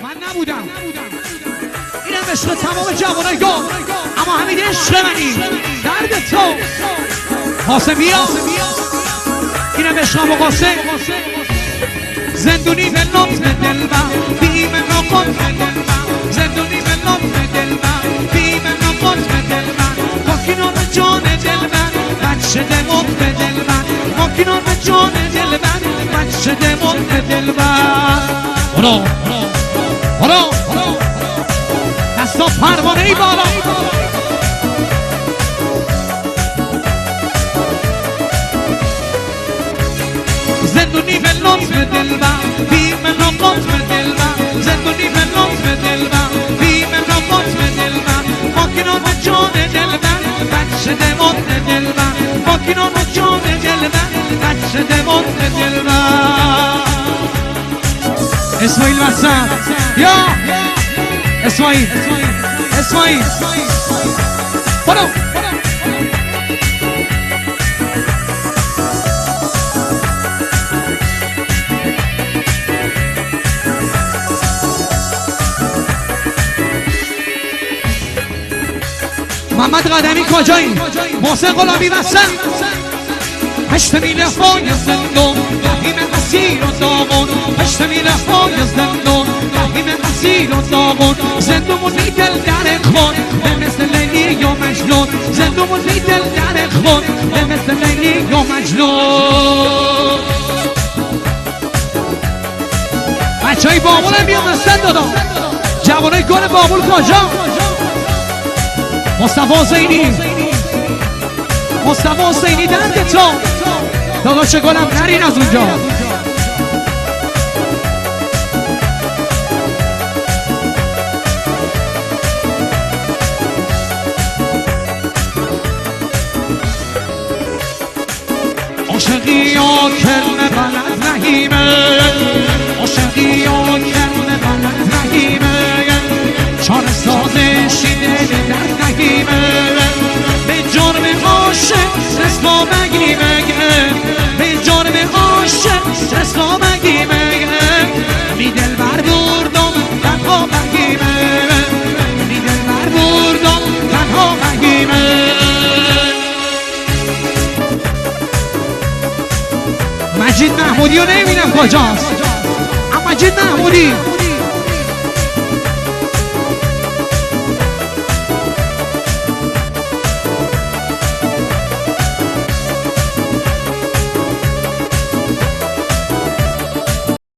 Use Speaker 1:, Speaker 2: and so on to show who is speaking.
Speaker 1: من نبودم اینم عشق تمام جوانای گم، اما همین عشق منی درد تو قاسم بیا، اینم عشق همو قاسم زندونی به لطف دلبر بیم نقطف دلبر، زندونی به لطف دلبر بیم نقطف دلبر، ماکینان به جان دلبر بچه دمت به دلبر، ماکینان به جان دلبر بچه دمت به دلبر. برو دستا پروانه ای بالا، زندونی به لطف دلبر بیم نقطف دلبر، زندونی به لطف دلبر بیم نقطف دلبر، ماکینان به جان دلبر بچه دمت دلبر، ماکینان به جان دلبر بچه دمت دلبر. اسماعیل وسط یا اسماعیل برو محمد قدمی کجایی؟ محسن غلامی وسط 8 میل های زندون رحیم اسیر و داغون، 8 میل های زندون رحیم اسیر و داغون، زندون دل در خون به مثل لیلی یا مجنون، زندون دل در خون به مثل لیلی یا مجنون. بچه های بابول هم بیان هستن دادا، جوانای گل بابول کجا؟ مصطفی حسینی درد تو داداش گلم نرین از اونجا. عاشقی یا کرم بلد رحیمه، عاشقی یا کرم بلد رحیمه، چار ساز شیده در رحیمه، به جرم عاشق رسوا مگیمه، به جرم عاشق رسوا مگیمه، می دل بر بردم تنها مگیمه، می دل بر بردم تنها مگیمه. مجید محمودی رو نمیبینم کجاست، مجید محمودی